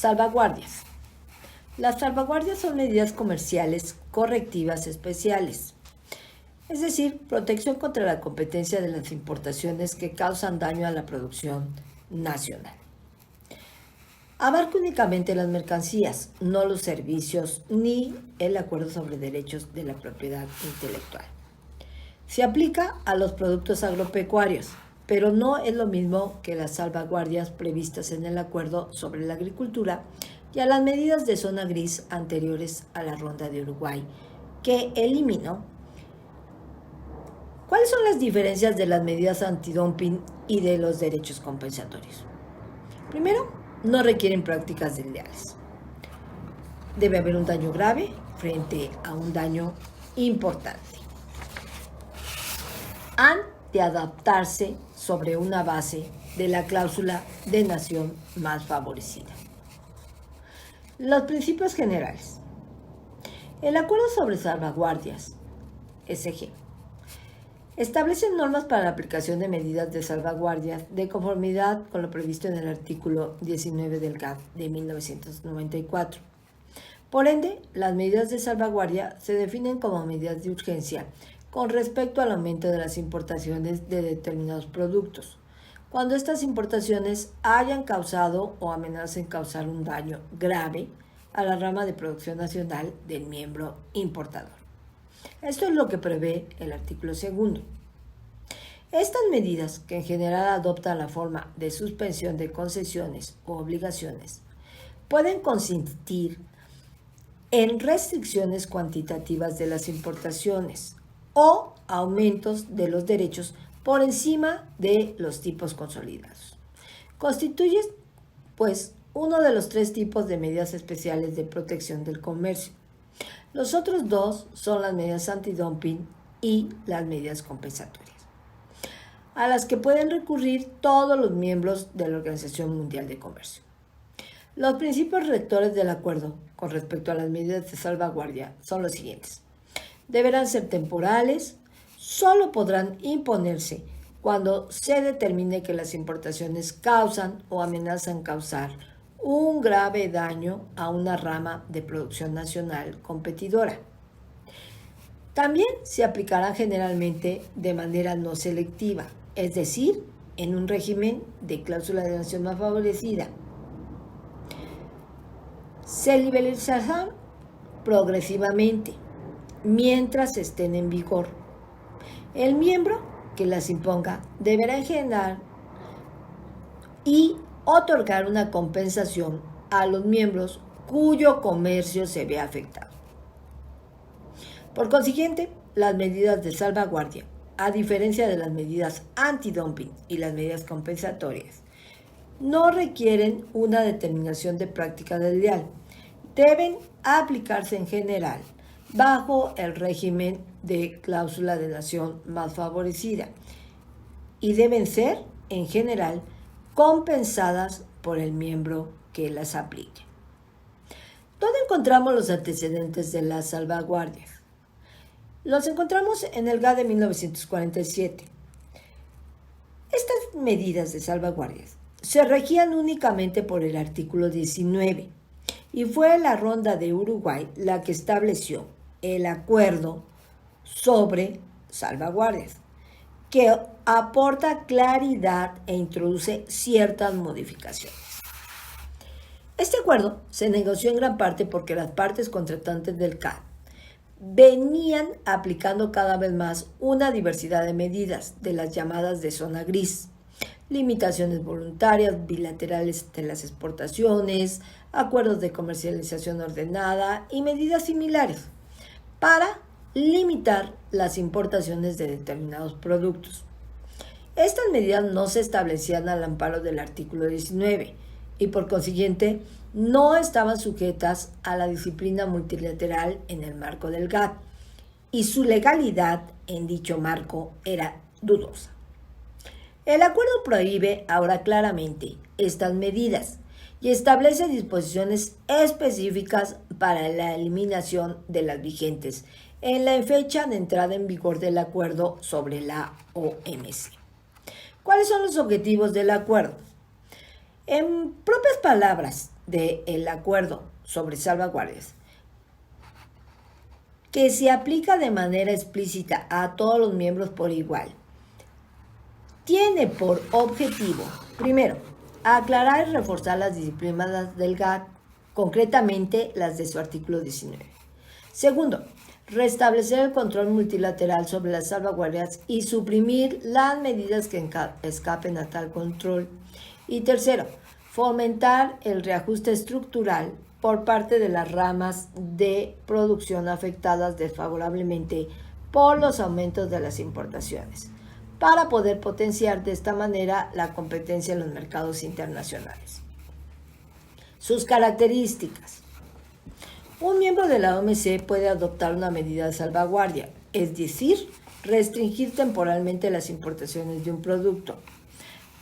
Salvaguardias. Las salvaguardias son medidas comerciales correctivas especiales, es decir, protección contra la competencia de las importaciones que causan daño a la producción nacional. Abarca únicamente las mercancías, no los servicios ni el acuerdo sobre derechos de la propiedad intelectual. Se aplica a los productos agropecuarios, pero no es lo mismo que las salvaguardias previstas en el acuerdo sobre la agricultura y a las medidas de zona gris anteriores a la Ronda de Uruguay, que eliminó. ¿Cuáles son las diferencias de las medidas antidumping y de los derechos compensatorios? Primero, no requieren prácticas desleales. Debe haber un daño grave frente a un daño importante. Han de adaptarse sobre una base de la cláusula de nación más favorecida. Los principios generales. El Acuerdo sobre Salvaguardias, SG, establece normas para la aplicación de medidas de salvaguardia de conformidad con lo previsto en el artículo 19 del GATT de 1994. Por ende, las medidas de salvaguardia se definen como medidas de urgencia con respecto al aumento de las importaciones de determinados productos, cuando estas importaciones hayan causado o amenacen causar un daño grave a la rama de producción nacional del miembro importador. Esto es lo que prevé el artículo 2. Estas medidas, que en general adoptan la forma de suspensión de concesiones o obligaciones, pueden consistir en restricciones cuantitativas de las importaciones o aumentos de los derechos por encima de los tipos consolidados. Constituye, pues, uno de los 3 tipos de medidas especiales de protección del comercio. Los otros 2 son las medidas antidumping y las medidas compensatorias, a las que pueden recurrir todos los miembros de la Organización Mundial de Comercio. Los principios rectores del acuerdo con respecto a las medidas de salvaguardia son los siguientes. Deberán ser temporales, solo podrán imponerse cuando se determine que las importaciones causan o amenazan causar un grave daño a una rama de producción nacional competidora. También se aplicarán generalmente de manera no selectiva, es decir, en un régimen de cláusula de nación más favorecida. Se liberalizarán progresivamente mientras estén en vigor. El miembro que las imponga deberá engendrar y otorgar una compensación a los miembros cuyo comercio se ve afectado. Por consiguiente, las medidas de salvaguardia, a diferencia de las medidas antidumping y las medidas compensatorias, no requieren una determinación de práctica desleal. Deben aplicarse en general bajo el régimen de cláusula de nación más favorecida y deben ser, en general, compensadas por el miembro que las aplique. ¿Dónde encontramos los antecedentes de las salvaguardias? Los encontramos en el GATT de 1947. Estas medidas de salvaguardias se regían únicamente por el artículo 19 y fue la Ronda de Uruguay la que estableció el acuerdo sobre salvaguardias, que aporta claridad e introduce ciertas modificaciones. Este acuerdo se negoció en gran parte porque las partes contratantes del GATT venían aplicando cada vez más una diversidad de medidas de las llamadas de zona gris, limitaciones voluntarias bilaterales de las exportaciones, acuerdos de comercialización ordenada y medidas similares para limitar las importaciones de determinados productos. Estas medidas no se establecían al amparo del artículo 19 y por consiguiente no estaban sujetas a la disciplina multilateral en el marco del GATT y su legalidad en dicho marco era dudosa. El acuerdo prohíbe ahora claramente estas medidas y establece disposiciones específicas para la eliminación de las vigentes en la fecha de entrada en vigor del acuerdo sobre la OMC. ¿Cuáles son los objetivos del acuerdo? En propias palabras, del acuerdo sobre salvaguardias, que se aplica de manera explícita a todos los miembros por igual, tiene por objetivo, primero, aclarar y reforzar las disciplinas del GATT, concretamente las de su artículo 19. Segundo, restablecer el control multilateral sobre las salvaguardias y suprimir las medidas que escapen a tal control. Y tercero, fomentar el reajuste estructural por parte de las ramas de producción afectadas desfavorablemente por los aumentos de las importaciones, para poder potenciar de esta manera la competencia en los mercados internacionales. Sus características. Un miembro de la OMC puede adoptar una medida de salvaguardia, es decir, restringir temporalmente las importaciones de un producto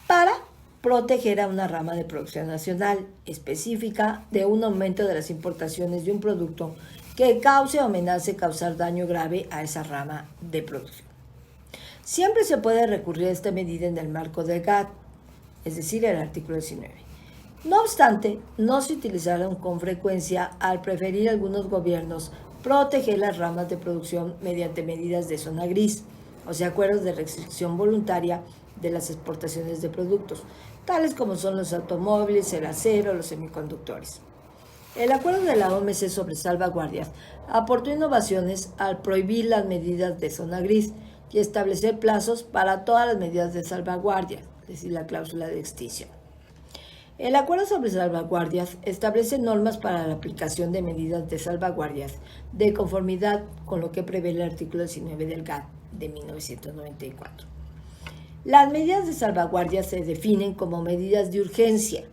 para proteger a una rama de producción nacional específica de un aumento de las importaciones de un producto que cause o amenace causar daño grave a esa rama de producción. Siempre se puede recurrir a esta medida en el marco del GATT, es decir, el artículo 19. No obstante, no se utilizaron con frecuencia al preferir algunos gobiernos proteger las ramas de producción mediante medidas de zona gris, o sea, acuerdos de restricción voluntaria de las exportaciones de productos, tales como son los automóviles, el acero, los semiconductores. El acuerdo de la OMC sobre salvaguardias aportó innovaciones al prohibir las medidas de zona gris y establecer plazos para todas las medidas de salvaguardia, es decir, la cláusula de extinción. El acuerdo sobre salvaguardias establece normas para la aplicación de medidas de salvaguardias de conformidad con lo que prevé el artículo 19 del GATT de 1994. Las medidas de salvaguardia se definen como medidas de urgencia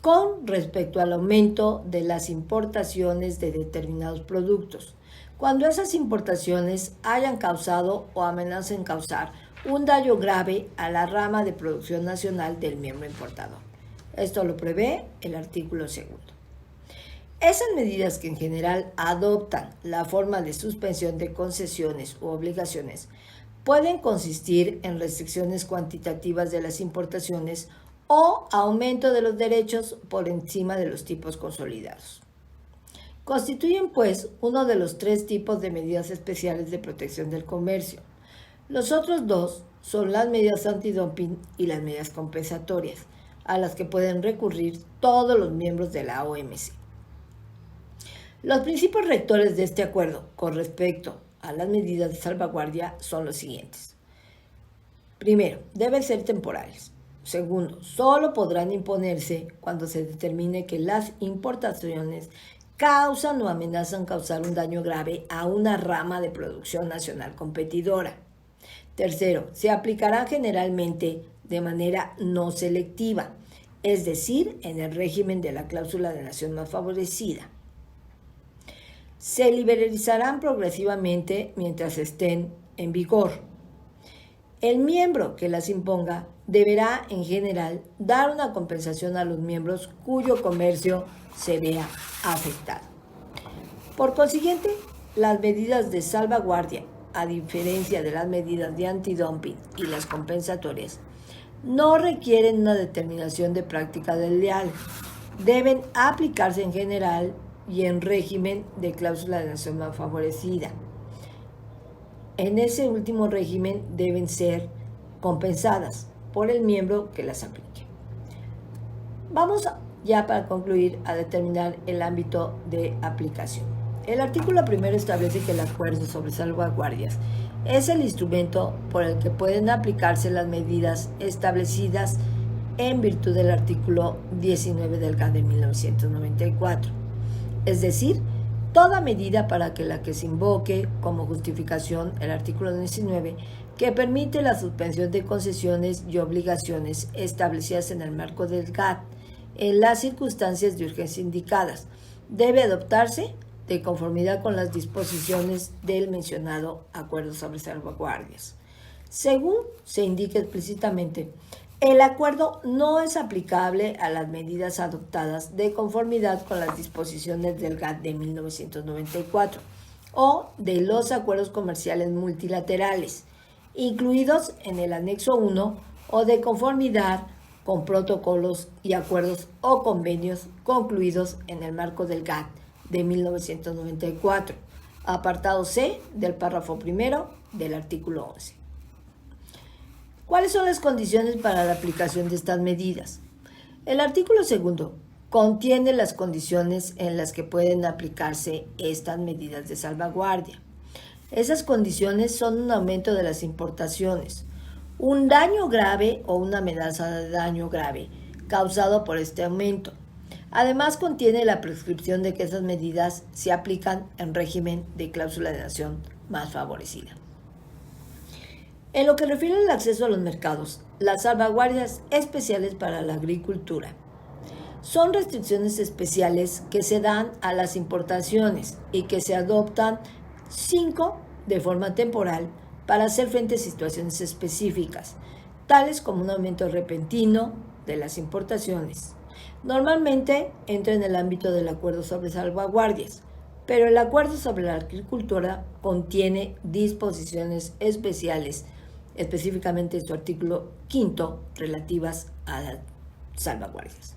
con respecto al aumento de las importaciones de determinados productos, cuando esas importaciones hayan causado o amenacen causar un daño grave a la rama de producción nacional del miembro importador. Esto lo prevé el artículo 2. Esas medidas que en general adoptan la forma de suspensión de concesiones u obligaciones pueden consistir en restricciones cuantitativas de las importaciones o aumento de los derechos por encima de los tipos consolidados. Constituyen, pues, uno de los 3 tipos de medidas especiales de protección del comercio. Los otros 2 son las medidas antidumping y las medidas compensatorias, a las que pueden recurrir todos los miembros de la OMC. Los principios rectores de este acuerdo con respecto a las medidas de salvaguardia son los siguientes. Primero, deben ser temporales. Segundo, solo podrán imponerse cuando se determine que las importaciones causan o amenazan causar un daño grave a una rama de producción nacional competidora. Tercero, se aplicarán generalmente de manera no selectiva, es decir, en el régimen de la cláusula de nación más favorecida. Se liberalizarán progresivamente mientras estén en vigor. El miembro que las imponga deberá, en general, dar una compensación a los miembros cuyo comercio se vea afectado. Por consiguiente, las medidas de salvaguardia, a diferencia de las medidas de antidumping y las compensatorias, no requieren una determinación de práctica desleal. Deben aplicarse en general y en régimen de cláusula de nación más favorecida. En ese último régimen deben ser compensadas por el miembro que las aplique. Vamos ya para concluir a determinar el ámbito de aplicación. El artículo 1 establece que el acuerdo sobre salvaguardias es el instrumento por el que pueden aplicarse las medidas establecidas en virtud del artículo 19 del GATT de 1994. Es decir, toda medida para que la que se invoque como justificación el artículo 19 que permite la suspensión de concesiones y obligaciones establecidas en el marco del GATT en las circunstancias de urgencia indicadas, debe adoptarse de conformidad con las disposiciones del mencionado acuerdo sobre salvaguardias. Según se indica explícitamente, el acuerdo no es aplicable a las medidas adoptadas de conformidad con las disposiciones del GATT de 1994 o de los acuerdos comerciales multilaterales, incluidos en el anexo 1 o de conformidad con protocolos y acuerdos o convenios concluidos en el marco del GATT de 1994, apartado C del párrafo primero del artículo 11. ¿Cuáles son las condiciones para la aplicación de estas medidas? El artículo segundo contiene las condiciones en las que pueden aplicarse estas medidas de salvaguardia. Esas condiciones son un aumento de las importaciones, un daño grave o una amenaza de daño grave causado por este aumento. Además, contiene la prescripción de que esas medidas se aplican en régimen de cláusula de nación más favorecida. En lo que refiere al acceso a los mercados, las salvaguardias especiales para la agricultura son restricciones especiales que se dan a las importaciones y que se adoptan 5 de forma temporal para hacer frente a situaciones específicas, tales como un aumento repentino de las importaciones. Normalmente entra en el ámbito del acuerdo sobre salvaguardias, pero el acuerdo sobre la agricultura contiene disposiciones especiales, específicamente en su artículo 5, relativas a las salvaguardias.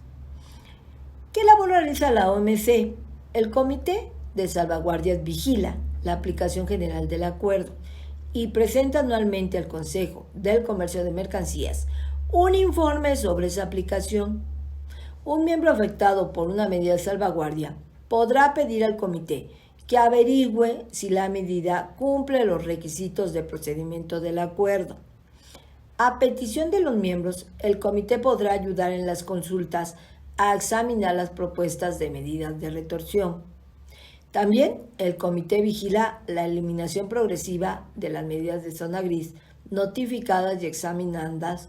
¿Qué labor realiza la OMC? El Comité de Salvaguardias vigila la aplicación general del acuerdo y presenta anualmente al Consejo del Comercio de Mercancías un informe sobre esa aplicación. Un miembro afectado por una medida de salvaguardia podrá pedir al comité que averigüe si la medida cumple los requisitos de procedimiento del acuerdo. A petición de los miembros, el comité podrá ayudar en las consultas a examinar las propuestas de medidas de retorsión. También el comité vigila la eliminación progresiva de las medidas de zona gris notificadas y examinadas